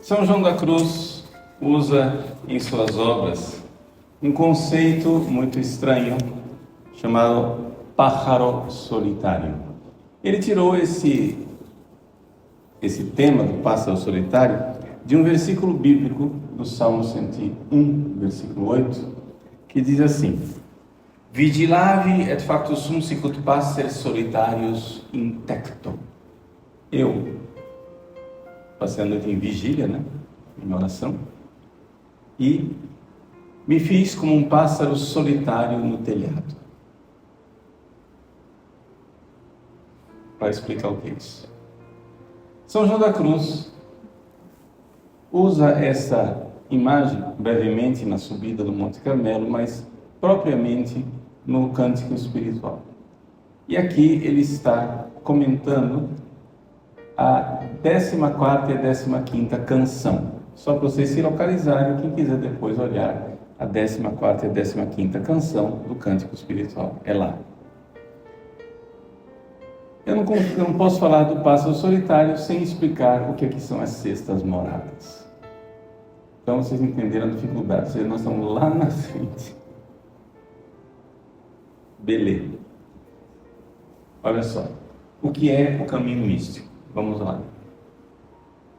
São João da Cruz usa em suas obras um conceito muito estranho chamado pájaro solitário. Ele tirou esse tema do pássaro solitário de um versículo bíblico do Salmo 101, versículo 8, que diz assim: Vigilavi et factus sum sicut passer solitarius in tecto. Eu passei a noite em vigília, em oração, e me fiz como um pássaro solitário no telhado. Para explicar o que é isso. São João da Cruz usa essa imagem brevemente na subida do Monte Carmelo, mas propriamente no Cântico Espiritual. E aqui ele está comentando a 14ª e a 15ª canção. Só para vocês se localizarem, quem quiser depois olhar a 14ª e a 15ª canção do Cântico Espiritual. É lá. Eu não posso falar do pássaro solitário sem explicar o que aqui são as sextas moradas. Então vocês entenderam a dificuldade. Nós estamos lá na frente. Beleza. Olha só. O que é o caminho místico? Vamos lá.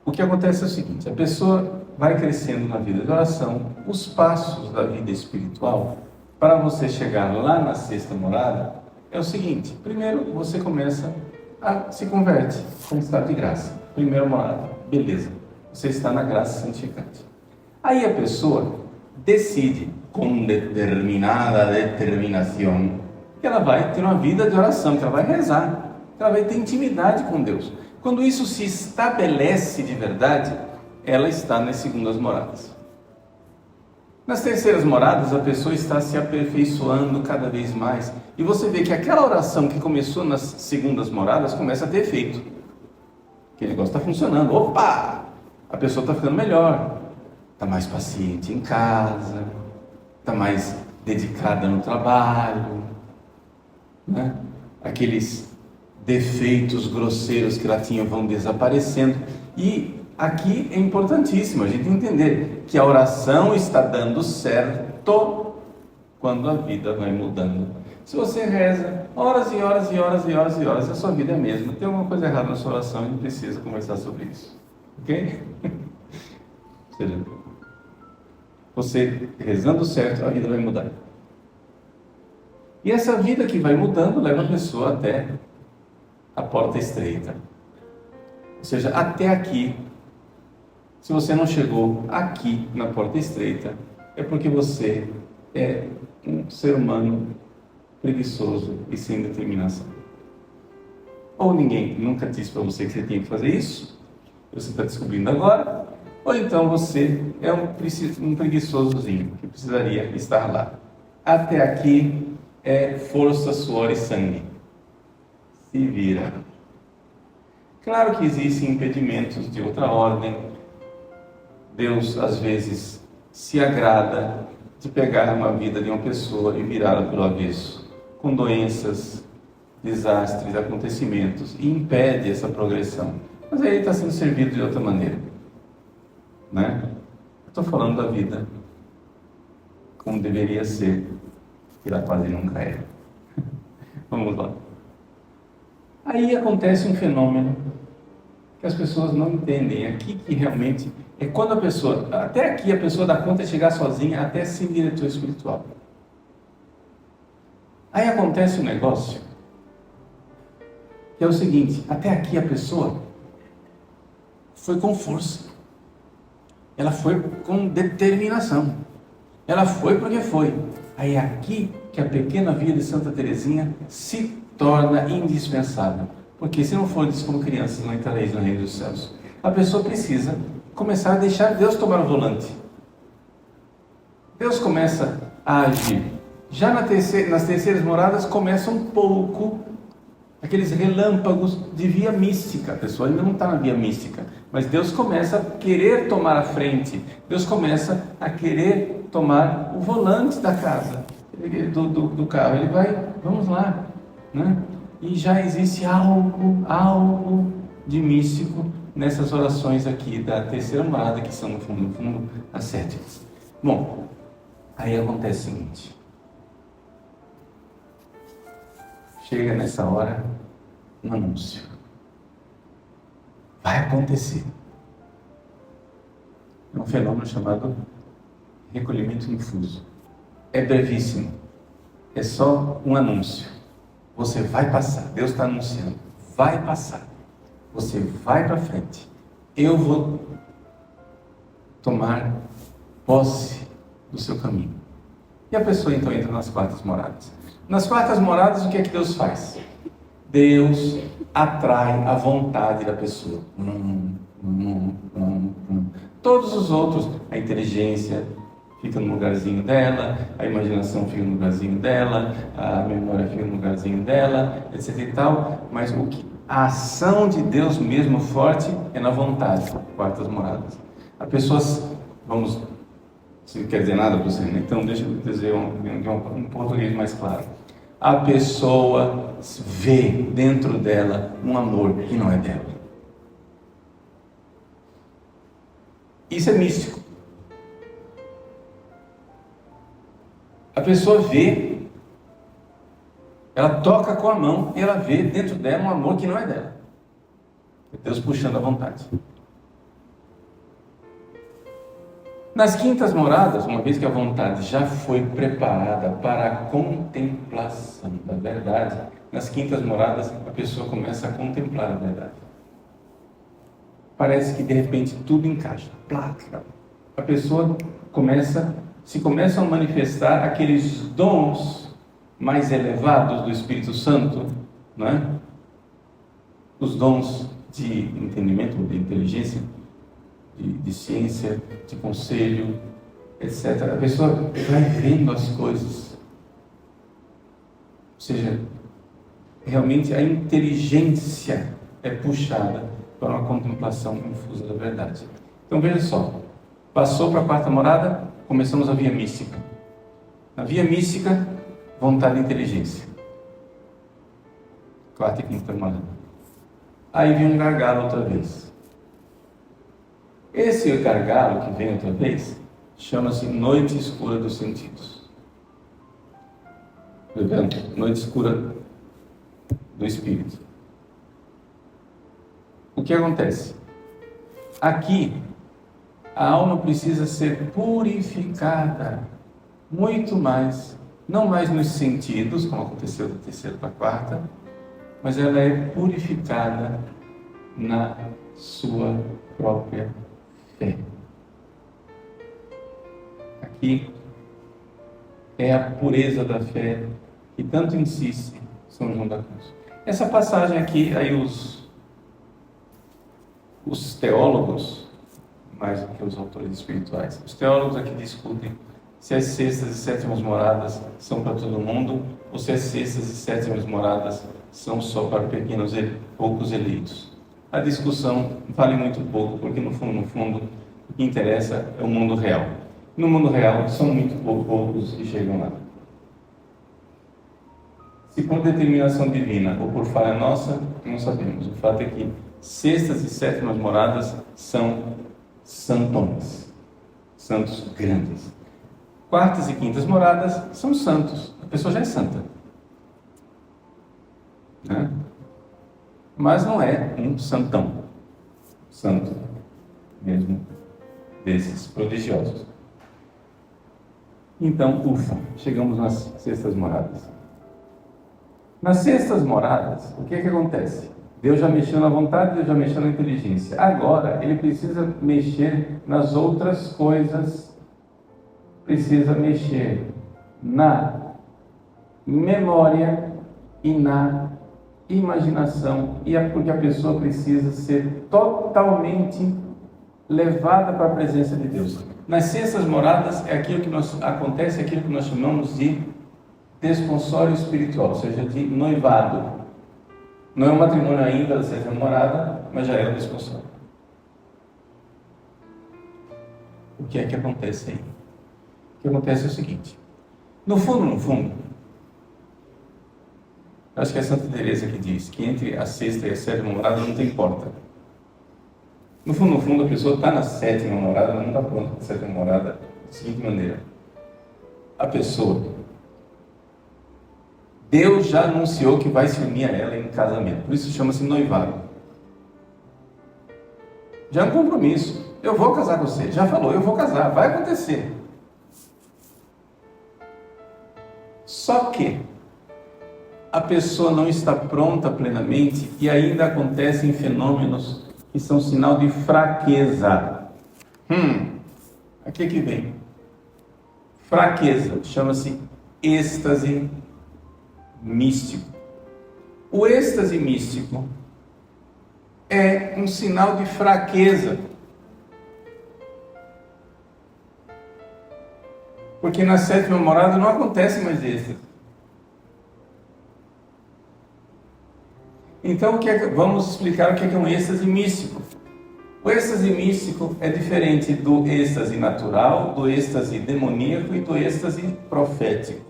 O que acontece é o seguinte: a pessoa vai crescendo na vida de oração, os passos da vida espiritual, para você chegar lá na sexta morada, é o seguinte: primeiro você começa se converte com estado de graça. Primeira morada, beleza, você está na graça santificante. Aí a pessoa decide, com determinada determinação, que ela vai ter uma vida de oração, que ela vai rezar, que ela vai ter intimidade com Deus. Quando isso se estabelece de verdade, ela está nas segundas moradas. Nas terceiras moradas, a pessoa está se aperfeiçoando cada vez mais. E você vê que aquela oração que começou nas segundas moradas começa a ter efeito. Aquele negócio está funcionando. Opa! A pessoa está ficando melhor. Está mais paciente em casa. Está mais dedicada no trabalho. Aqueles defeitos grosseiros que ela tinha vão desaparecendo. E aqui é importantíssimo a gente entender que a oração está dando certo quando a vida vai mudando. Se você reza horas e horas e horas e horas e horas, a sua vida é a mesma. Tem alguma coisa errada na sua oração e a gente precisa conversar sobre isso. Ok? Ou seja, você rezando certo, a vida vai mudar. E essa vida que vai mudando leva a pessoa até a porta estreita. Ou seja, até aqui. Se você não chegou aqui na porta estreita, é porque você é um ser humano preguiçoso e sem determinação. Ou ninguém nunca disse para você que você tinha que fazer isso, você está descobrindo agora, ou então você é um preguiçosozinho que precisaria estar lá. Até aqui é força, suor e sangue. Se vira. Claro que existem impedimentos de outra ordem. Deus, às vezes, se agrada de pegar uma vida de uma pessoa e virá-la pelo avesso, com doenças, desastres, acontecimentos, e impede essa progressão. Mas aí ele está sendo servido de outra maneira. Eu estou falando da vida como deveria ser, que ela quase nunca é. Vamos lá. Aí acontece um fenômeno que as pessoas não entendem. Aqui que realmente é quando a pessoa, até aqui a pessoa dá conta de chegar sozinha até ser diretor espiritual. Aí acontece um negócio que é o seguinte: até aqui a pessoa foi com força, ela foi com determinação, ela foi porque foi. Aí é aqui que a pequena vida de Santa Teresinha se torna indispensável, porque se não for como crianças não entrareis no reino dos céus. A pessoa precisa começar a deixar Deus tomar o volante. Deus começa a agir. Já nas terceiras moradas começa um pouco aqueles relâmpagos de via mística. A pessoa ainda não está na via mística, mas Deus começa a querer tomar a frente. Deus começa a querer tomar o volante da casa, do carro. Ele vai, vamos lá, E já existe algo de místico nessas orações aqui da terceira morada, que são no fundo, as sétimas. Bom, aí acontece o seguinte. Chega nessa hora um anúncio. Vai acontecer. É um fenômeno chamado recolhimento infuso. É brevíssimo. É só um anúncio. Você vai passar. Deus está anunciando. Vai passar. Você vai para frente. Eu vou tomar posse do seu caminho. E a pessoa então entra nas quartas moradas. Nas quartas moradas, o que é que Deus faz? Deus atrai a vontade da pessoa. Todos os outros, a inteligência fica no lugarzinho dela, a imaginação fica no lugarzinho dela, a memória fica no lugarzinho dela, etc e tal, mas a ação de Deus mesmo forte é na vontade, quartas moradas. A pessoa, se não quer dizer nada para você, né? Então deixa eu dizer um português mais claro. A pessoa vê dentro dela um amor que não é dela. Isso é místico. A pessoa vê, ela toca com a mão e ela vê dentro dela um amor que não é dela. É Deus puxando a vontade. Nas quintas moradas, uma vez que a vontade já foi preparada para a contemplação da verdade, nas quintas moradas a pessoa começa a contemplar a verdade. Parece que de repente tudo encaixa. A pessoa começam a manifestar aqueles dons mais elevados do Espírito Santo, não é? Os dons de entendimento, de inteligência, de ciência, de conselho, etc. A pessoa vai vendo as coisas. Ou seja, realmente a inteligência é puxada para uma contemplação infusa da verdade. Então veja só, passou para a quarta morada, começamos a via mística. Na via mística, vontade e inteligência. Quarta e quinta morada. Aí vem um gargalo outra vez. Esse gargalo que vem outra vez chama-se noite escura dos sentidos. Noite escura do espírito. O que acontece? Aqui, a alma precisa ser purificada muito mais, não mais nos sentidos, como aconteceu da terceira para a quarta, mas ela é purificada na sua própria fé. Aqui é a pureza da fé que tanto insiste São João da Cruz. Essa passagem aqui, aí os teólogos, mais do que os autores espirituais, os teólogos aqui discutem se as sextas e sétimas moradas são para todo mundo ou se as sextas e sétimas moradas são só para poucos eleitos. A discussão vale muito pouco, porque no fundo, o que interessa é o mundo real. No mundo real, são muito poucos que chegam lá. Se por determinação divina ou por falha nossa, não sabemos. O fato é que sextas e sétimas moradas são santões, santos grandes. Quartas e quintas moradas são santos. A pessoa já é santa, né? Mas não é um santão, santo mesmo desses prodigiosos. Então, ufa, chegamos nas sextas moradas. Nas sextas moradas, o que é que acontece? Deus já mexeu na vontade, Deus já mexeu na inteligência. Agora, Ele precisa mexer nas outras coisas. Precisa mexer na memória e na imaginação, porque a pessoa precisa ser totalmente levada para a presença de Deus. Nas sextas moradas acontece aquilo que nós chamamos de desponsório espiritual, ou seja, de noivado. Não é um matrimônio ainda da sexta morada, mas já é um desponsório. O que é que acontece aí? O que acontece é o seguinte: no fundo, acho que é Santa Teresa que diz que entre a sexta e a sétima morada não tem porta. No fundo, a pessoa está na sétima morada, mas não está pronta para a sétima morada da seguinte maneira. A pessoa, Deus já anunciou que vai se unir a ela em casamento. Por isso chama-se noivado. Já é um compromisso. Eu vou casar com você. Já falou, eu vou casar. Vai acontecer. Só que a pessoa não está pronta plenamente e ainda acontecem fenômenos que são sinal de fraqueza. Aqui que vem. Fraqueza. Chama-se êxtase místico. O êxtase místico é um sinal de fraqueza. Porque na sétima morada não acontece mais êxtase. Então, vamos explicar o que é um êxtase místico. O êxtase místico é diferente do êxtase natural, do êxtase demoníaco e do êxtase profético.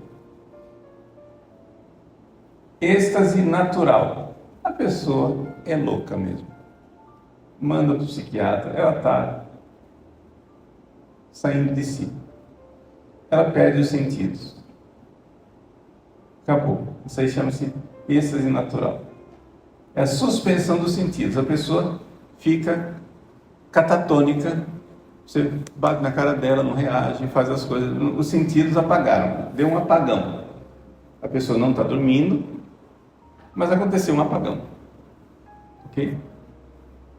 Êxtase natural. A pessoa é louca mesmo. Manda para o psiquiatra, ela está saindo de si. Ela perde os sentidos. Acabou. Isso aí chama-se êxtase natural. É a suspensão dos sentidos. A pessoa fica catatônica. Você bate na cara dela, não reage, faz as coisas. Os sentidos apagaram. Deu um apagão. A pessoa não está dormindo, mas aconteceu um apagão. Ok?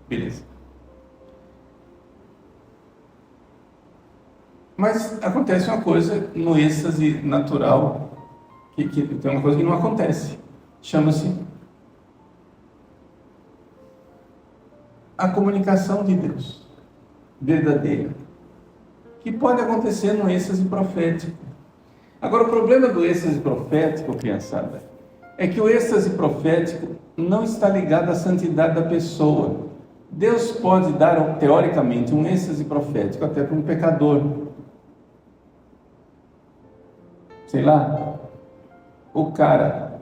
Beleza. Mas acontece uma coisa no êxtase natural, que tem uma coisa que não acontece. Chama-se a comunicação de Deus verdadeira, que pode acontecer no êxtase profético. Agora, o problema do êxtase profético, criançada, é que o êxtase profético não está ligado à santidade da pessoa. Deus pode dar, teoricamente, um êxtase profético até para um pecador. Sei lá, o cara,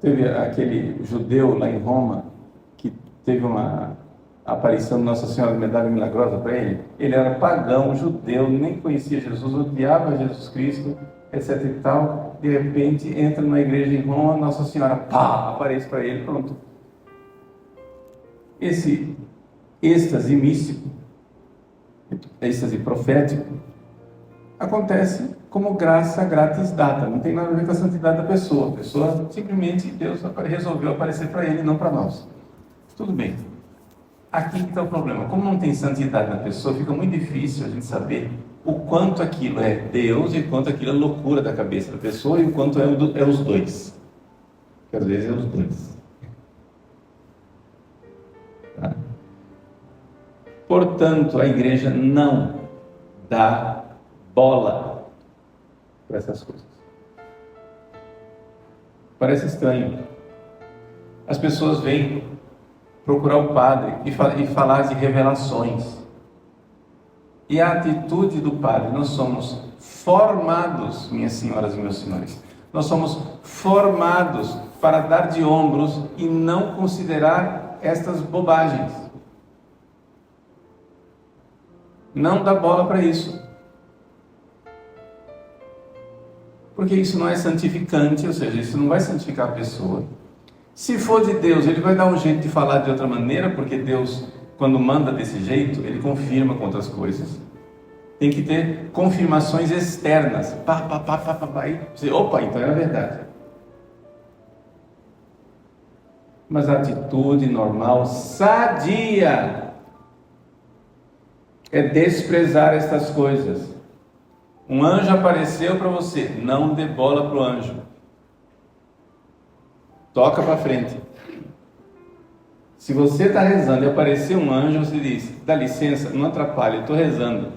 teve aquele judeu lá em Roma, que teve uma aparição de Nossa Senhora de Medalha Milagrosa para ele. Ele era pagão, judeu, nem conhecia Jesus, odiava Jesus Cristo, etc e tal. De repente, entra numa igreja em Roma, Nossa Senhora, pá, aparece para ele, pronto. Esse êxtase místico, êxtase profético, acontece como graça grátis dada, não tem nada a ver com a santidade da pessoa. A pessoa, simplesmente, Deus resolveu aparecer para ele, não para nós. Tudo bem. Aqui que está o problema. Como não tem santidade na pessoa, fica muito difícil a gente saber o quanto aquilo é Deus e o quanto aquilo é loucura da cabeça da pessoa e o quanto é os dois. Porque às vezes é os dois. Tá? Portanto, a igreja não dá bola para essas coisas. Parece estranho. As pessoas vêm procurar o padre e falar de revelações. E a atitude do padre, nós somos formados, minhas senhoras e meus senhores, nós somos formados para dar de ombros e não considerar estas bobagens. Não dá bola para isso. Porque isso não é santificante, ou seja, isso não vai santificar a pessoa. Se for de Deus, ele vai dar um jeito de falar de outra maneira, porque Deus, quando manda desse jeito, ele confirma com outras coisas. Tem que ter confirmações externas. E você, opa, então era verdade. Mas a atitude normal, sadia, é desprezar estas coisas. Um anjo apareceu para você, não dê bola para o anjo. Toca para frente. Se você está rezando e aparecer um anjo, você diz, dá licença, não atrapalhe, eu estou rezando.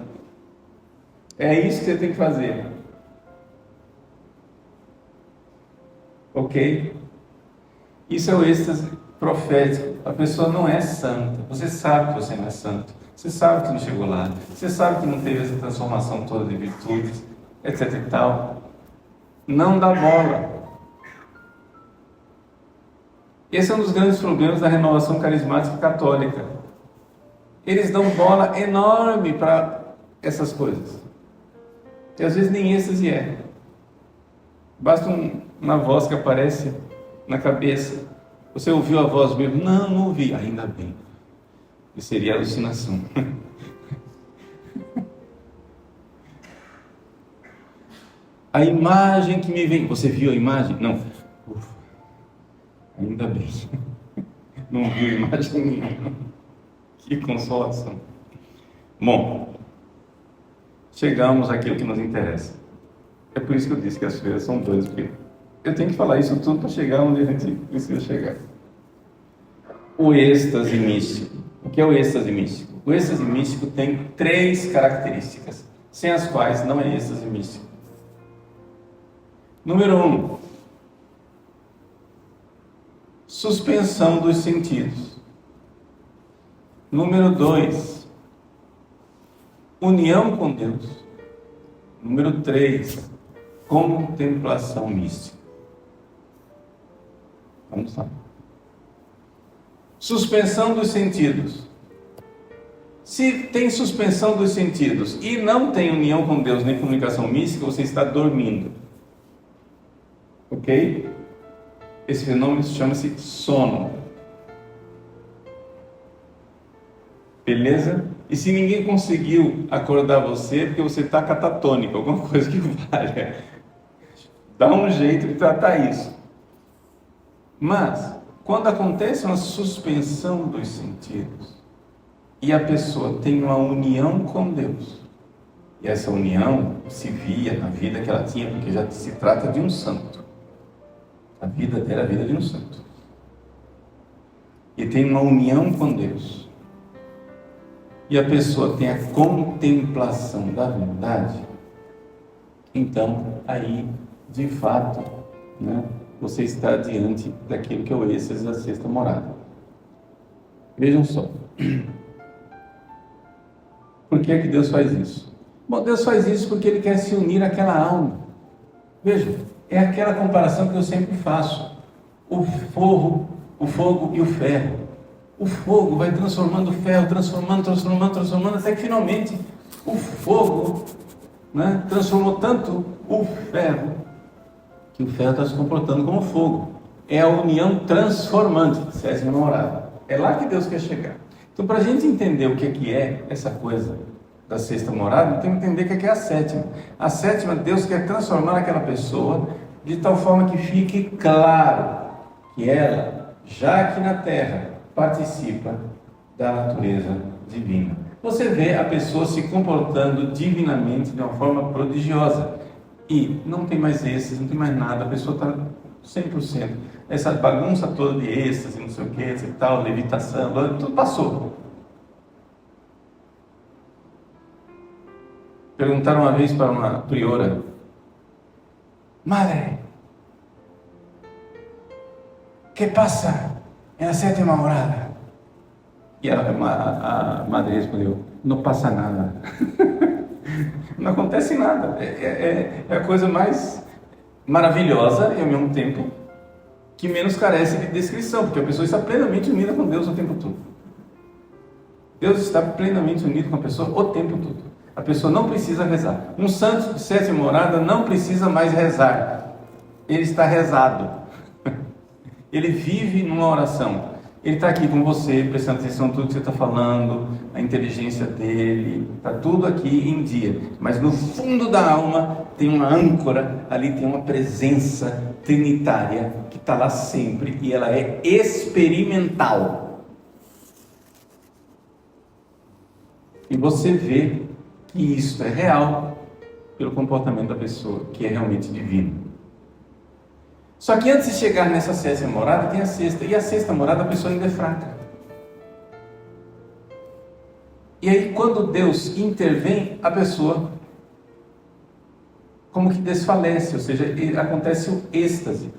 É isso que você tem que fazer. Ok? Isso é o êxtase profético. A pessoa não é santa. Você sabe que você não é santo. Você sabe que não chegou lá. Você sabe que não teve essa transformação toda de virtudes, etc e tal. Não dá bola. Esse é um dos grandes problemas da renovação carismática católica. eles dão bola enorme para essas coisas. E às vezes nem êxtase é. Basta uma voz que aparece na cabeça. Você ouviu a voz mesmo? Não, não ouvi. Ainda bem. E seria alucinação. A imagem que me vem. Você viu a imagem? Não. Ufa. Ainda bem. Não viu imagem nenhuma. Que consolação. Bom, chegamos àquilo que nos interessa. É por isso que eu disse que as feiras são dois, porque eu tenho que falar isso tudo para chegar onde a gente precisa chegar. O êxtase místico. O que é o êxtase místico? O êxtase místico tem 3 características, sem as quais não é êxtase místico. Número 1, suspensão dos sentidos. Número 2, união com Deus. Número 3, contemplação mística. Vamos lá. Suspensão dos sentidos. Se tem suspensão dos sentidos e não tem união com Deus nem comunicação mística, você está dormindo. Ok? Esse fenômeno chama-se sono. Beleza? E se ninguém conseguiu acordar você, porque você está catatônico, alguma coisa que valha. Dá um jeito de tratar isso. Mas, quando acontece uma suspensão dos sentidos e a pessoa tem uma união com Deus, e essa união se via na vida que ela tinha, porque já se trata de um santo. A vida dela é a vida de um santo. E tem uma união com Deus. E a pessoa tem a contemplação da verdade. Então, aí, de fato, né, você está diante daquilo que é o êxtase da sexta morada. Vejam só. Por que é que Deus faz isso? Bom, Deus faz isso porque Ele quer se unir àquela alma. Veja, é aquela comparação que eu sempre faço. O fogo e o ferro. O fogo vai transformando o ferro, transformando, até que finalmente o fogo, né, transformou tanto o ferro, que o ferro está se comportando como fogo. É a união transformante, sétima morada. É lá que Deus quer chegar. Então, para a gente entender o que é essa coisa da sexta morada, tem que entender o que é a sétima. A sétima, Deus quer transformar aquela pessoa de tal forma que fique claro que ela, já aqui na terra, participa da natureza divina. Você vê a pessoa se comportando divinamente de uma forma prodigiosa. E não tem mais êxtase, não tem mais nada, a pessoa está 100%. Essa bagunça toda de êxtase, não sei o que, etc, tal, levitação, tudo passou. Perguntaram uma vez para uma priora: Madre, que passa na sétima morada? E a madre respondeu: não passa nada. Não acontece nada. É a coisa mais maravilhosa e ao mesmo tempo que menos carece de descrição, porque a pessoa está plenamente unida com Deus o tempo todo. Deus está plenamente unido com a pessoa o tempo todo. A pessoa não precisa rezar. Um santo de sétima morada não precisa mais rezar. Ele está rezado. Ele vive numa oração. Ele está aqui com você, prestando atenção em tudo que você está falando, a inteligência dele, está tudo aqui em dia. Mas no fundo da alma tem uma âncora, ali tem uma presença trinitária que está lá sempre e ela é experimental. E você vê que isso é real pelo comportamento da pessoa, que é realmente divino. Só que antes de chegar nessa sétima morada, tem a sexta. E a sexta morada, a pessoa ainda é fraca. E aí, quando Deus intervém, a pessoa como que desfalece, ou seja, acontece o êxtase.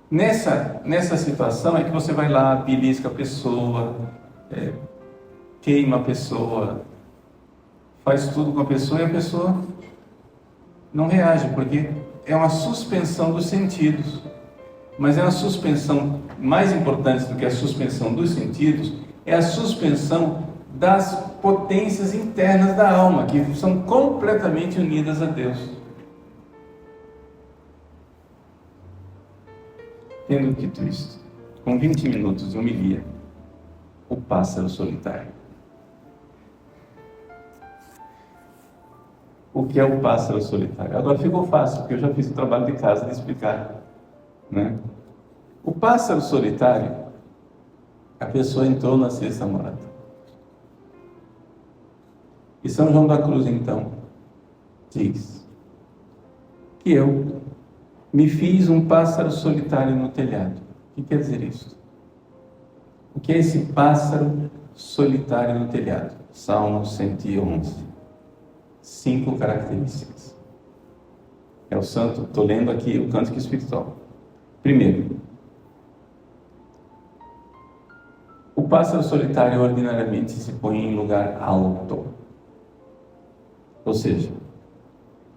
Nessa situação é que você vai lá, belisca a pessoa, queima a pessoa, faz tudo com a pessoa e a pessoa não reage, porque é uma suspensão dos sentidos. Mas é uma suspensão mais importante do que a suspensão dos sentidos, é a suspensão das potências internas da alma, que são completamente unidas a Deus. Tendo dito isto, com 20 minutos de homilia, o pássaro solitário. O que é o pássaro solitário? Agora ficou fácil, porque eu já fiz o trabalho de casa de explicar, né? O pássaro solitário, a pessoa entrou na sexta morada. E São João da Cruz, então, diz que eu me fiz um pássaro solitário no telhado. O que quer dizer isso? O que é esse pássaro solitário no telhado? Salmo 111. 5 características. É o santo, estou lendo aqui o Cântico Espiritual. Primeiro, o pássaro solitário ordinariamente se põe em lugar alto, ou seja,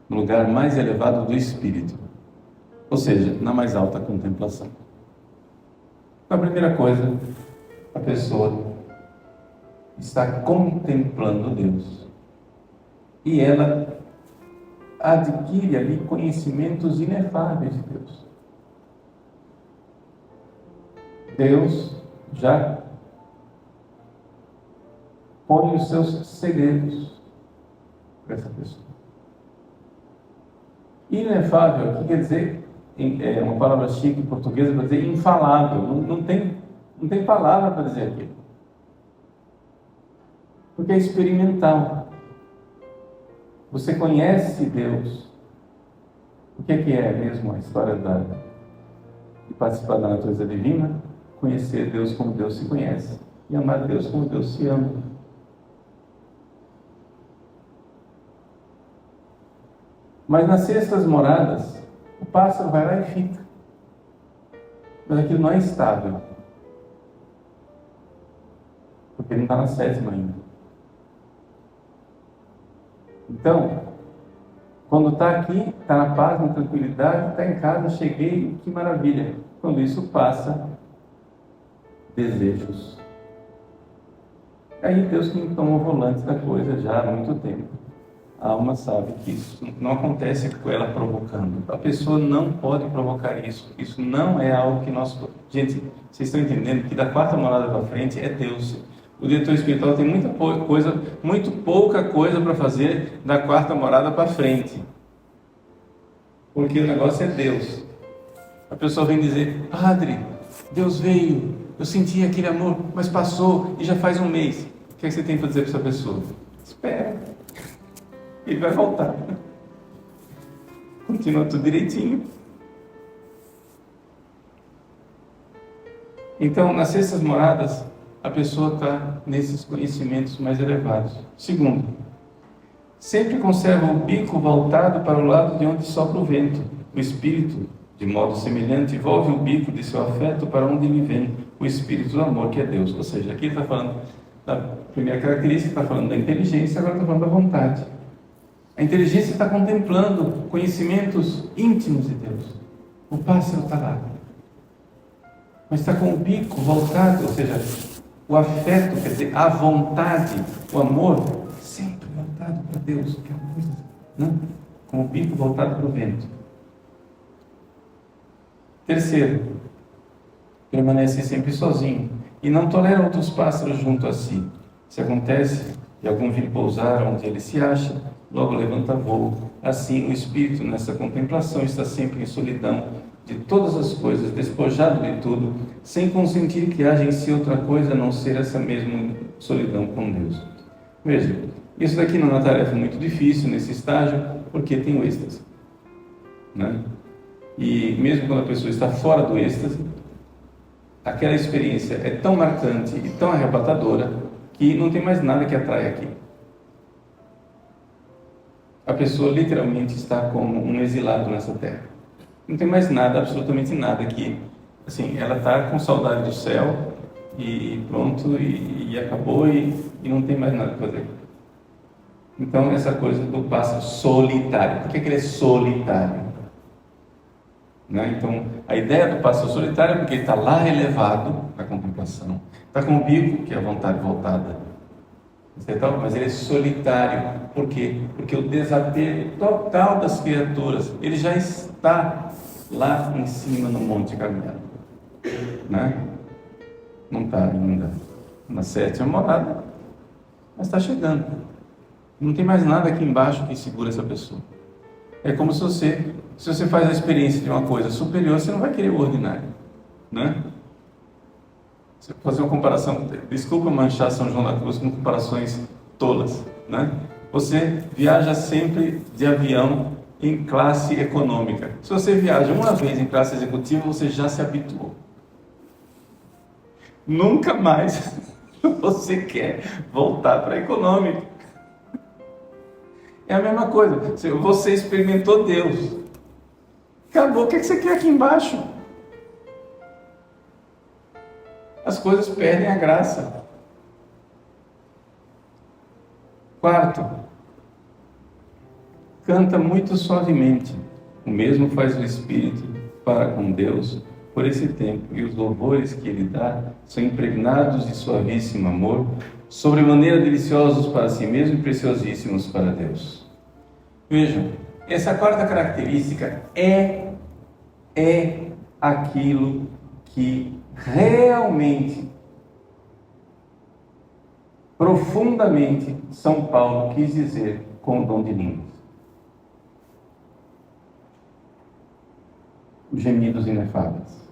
no lugar mais elevado do espírito, ou seja, na mais alta contemplação. A primeira coisa, a pessoa está contemplando Deus. E ela adquire ali conhecimentos inefáveis de Deus. Deus já põe os seus segredos para essa pessoa. Inefável aqui quer dizer, é uma palavra chique portuguesa para dizer infalável. Não tem palavra para dizer aquilo. Porque é experimental. Você conhece Deus. O que é mesmo a história de participar da natureza divina? Conhecer Deus como Deus se conhece e amar Deus como Deus se ama. Mas nas sextas moradas, o pássaro vai lá e fica. Mas aquilo não é estável. Porque ele não está na sétima ainda. Então, quando está aqui, está na paz, na tranquilidade, está em casa, cheguei, que maravilha. Quando isso passa, desejos. Aí Deus que não toma o volante da coisa já há muito tempo. A alma sabe que isso não acontece com ela provocando. A pessoa não pode provocar isso. Isso não é algo que nós... Gente, vocês estão entendendo que da quarta morada para frente é Deus. O diretor espiritual tem muito pouca coisa para fazer da quarta morada para frente. Porque o negócio é Deus. A pessoa vem dizer, Padre, Deus veio, eu senti aquele amor, mas passou e já faz um mês. O que é que você tem para dizer para essa pessoa? Espera. Ele vai voltar. Continua tudo direitinho. Então, nas sextas moradas, a pessoa está nesses conhecimentos mais elevados. Segundo, sempre conserva o bico voltado para o lado de onde sopra o vento. O espírito, de modo semelhante, envolve o bico de seu afeto para onde ele vem, o espírito do amor, que é Deus. Ou seja, aqui ele está falando da primeira característica, está falando da inteligência, agora está falando da vontade. A inteligência está contemplando conhecimentos íntimos de Deus. O pássaro está lá. Mas está com o bico voltado, ou seja, o afeto, quer dizer, a vontade, o amor, sempre voltado para Deus, que é uma coisa, não? Com o bico voltado para o vento. Terceiro, permanece sempre sozinho e não tolera outros pássaros junto a si. Se acontece de algum vir pousar onde ele se acha, logo levanta voo. Assim, o espírito, nessa contemplação, está sempre em solidão de todas as coisas, despojado de tudo, sem consentir que haja em si outra coisa a não ser essa mesma solidão com Deus. Veja, isso daqui não é uma tarefa muito difícil nesse estágio, porque tem o êxtase, né? E mesmo quando a pessoa está fora do êxtase, aquela experiência é tão marcante e tão arrebatadora que não tem mais nada que atrai aqui. A pessoa literalmente está como um exilado nessa terra. Não tem mais nada, absolutamente nada que, assim, ela está com saudade do céu e pronto, e acabou e não tem mais nada para fazer. Então, essa coisa do pássaro solitário. Por que ele é solitário? Né? Então, a ideia do pássaro solitário é porque ele está lá elevado na contemplação, está com o bico, que é a vontade voltada Mas ele é solitário. Por quê? Porque o desapego total das criaturas, ele já está lá em cima no Monte Carmelo, né? Não está ainda na 7ª morada, mas está chegando. Não tem mais nada aqui embaixo que segura essa pessoa. É como se você faz a experiência de uma coisa superior, você não vai querer o ordinário, né? Você fazer uma comparação, desculpa manchar São João da Cruz com comparações tolas, né? Você viaja sempre de avião em classe econômica. Se você viaja uma vez em classe executiva, você já se habituou. Nunca mais você quer voltar para a econômica. É a mesma coisa. Você experimentou Deus. Acabou. O que você quer aqui embaixo? As coisas perdem a graça. 4. Canta muito suavemente. O mesmo faz o Espírito para com Deus por esse tempo, e os louvores que ele dá são impregnados de suavíssimo amor, sobremaneira deliciosos para si mesmo e preciosíssimos para Deus. Vejam, essa 4ª característica é aquilo que realmente, profundamente, São Paulo quis dizer com o dom de línguas. Os gemidos inefáveis.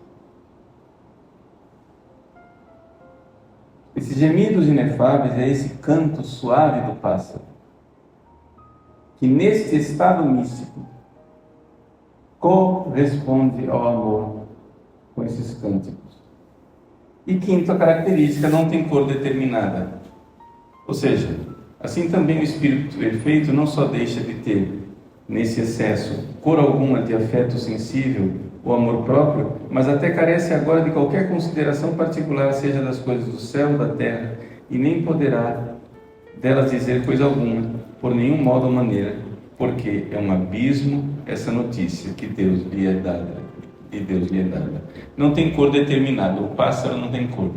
Esses gemidos inefáveis é esse canto suave do pássaro, que neste estado místico corresponde ao amor com esses cânticos. E 5ª característica, não tem cor determinada. Ou seja, assim também o espírito perfeito não só deixa de ter, nesse excesso, cor alguma de afeto sensível ou amor próprio, mas até carece agora de qualquer consideração particular, seja das coisas do céu, da terra, e nem poderá delas dizer coisa alguma, por nenhum modo ou maneira, porque é um abismo essa notícia que Deus lhe é dada, e Deus lhe é dada. Não tem cor determinada, o pássaro não tem cor.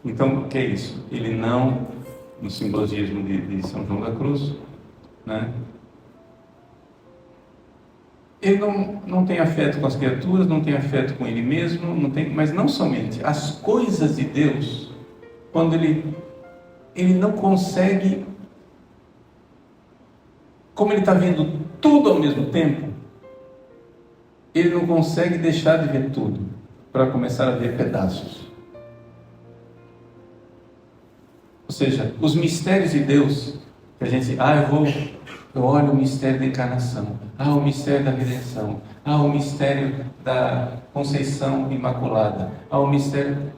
Então, o que é isso? Ele não, no simbologismo de São João da Cruz, né? Ele não tem afeto com as criaturas, não tem afeto com ele mesmo, mas não somente. As coisas de Deus, quando ele não consegue, como ele está vendo tudo ao mesmo tempo, ele não consegue deixar de ver tudo, para começar a ver pedaços. Ou seja, os mistérios de Deus, que a gente, eu olho o mistério da encarnação, o mistério da redenção, o mistério da conceição imaculada, o mistério...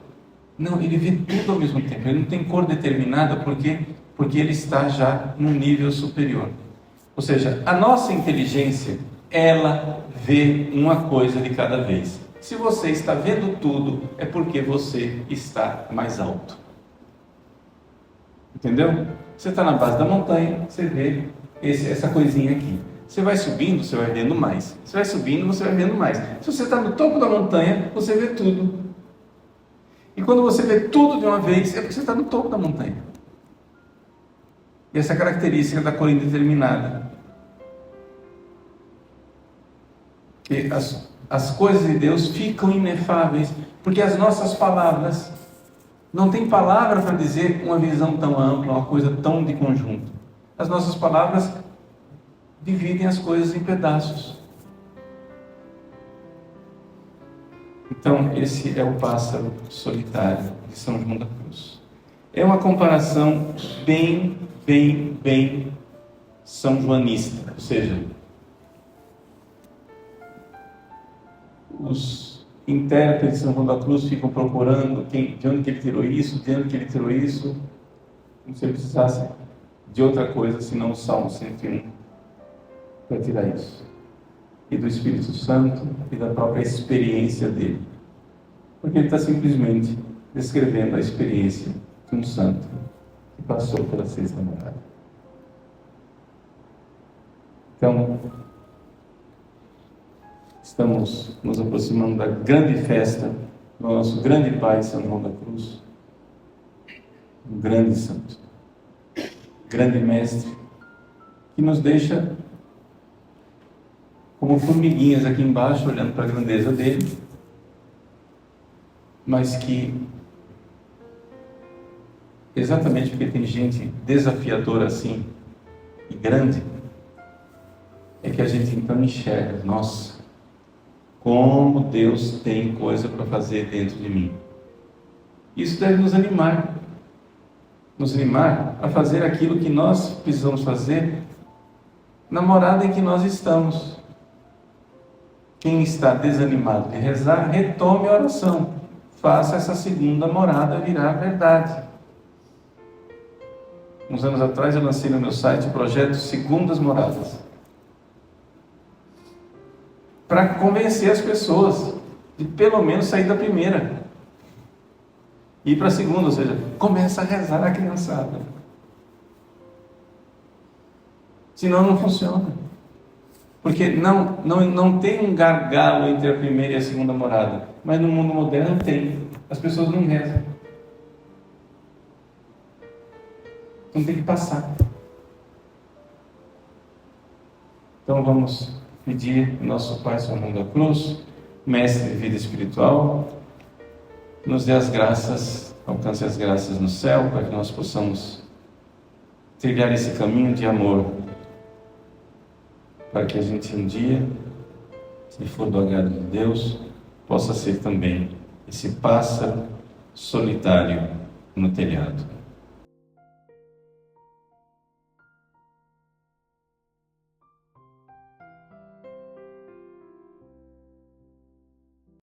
Não, ele vê tudo ao mesmo tempo, ele não tem cor determinada, porque ele está já num nível superior. Ou seja, a nossa inteligência, ela vê uma coisa de cada vez. Se você está vendo tudo, é porque você está mais alto. Entendeu? Você está na base da montanha, você vê essa coisinha aqui. Você vai subindo, você vai vendo mais. Você vai subindo, você vai vendo mais. Se você está no topo da montanha, você vê tudo. E quando você vê tudo de uma vez, é porque você está no topo da montanha. E essa característica da cor indeterminada. Que as coisas de Deus ficam inefáveis, porque as nossas palavras, não tem palavra para dizer uma visão tão ampla, uma coisa tão de conjunto. As nossas palavras dividem as coisas em pedaços. Então, esse é o pássaro solitário de São João da Cruz. É uma comparação bem são joanista, ou seja, os intérpretes de São João da Cruz ficam procurando de onde que ele tirou isso, como se ele precisasse de outra coisa, senão o Salmo 101, para tirar isso. E do Espírito Santo e da própria experiência dele. Porque ele está simplesmente descrevendo a experiência de um santo que passou pela 6ª morada. Então, estamos nos aproximando da grande festa do nosso grande Pai, São João da Cruz, um grande santo. grande mestre, que nos deixa como formiguinhas aqui embaixo, olhando para a grandeza dele, mas que, exatamente porque tem gente desafiadora assim, e grande, é que a gente então enxerga, nossa, como Deus tem coisa para fazer dentro de mim. Isso deve nos animar a fazer aquilo que nós precisamos fazer na morada em que nós estamos. Quem está desanimado de rezar, retome a oração, faça essa segunda morada virar verdade. Uns anos atrás eu lancei no meu site o projeto Segundas Moradas, para convencer as pessoas de pelo menos sair da primeira e ir para a segunda, ou seja, começa a rezar a criançada. Senão não funciona. Porque não tem um gargalo entre a primeira e a segunda morada. Mas no mundo moderno tem. As pessoas não rezam. Então tem que passar. Então vamos pedir ao nosso Pai São João da Cruz, Mestre de vida espiritual, nos dê as graças, alcance as graças no céu, para que nós possamos trilhar esse caminho de amor, para que a gente um dia, se for do agrado de Deus, possa ser também esse pássaro solitário no telhado.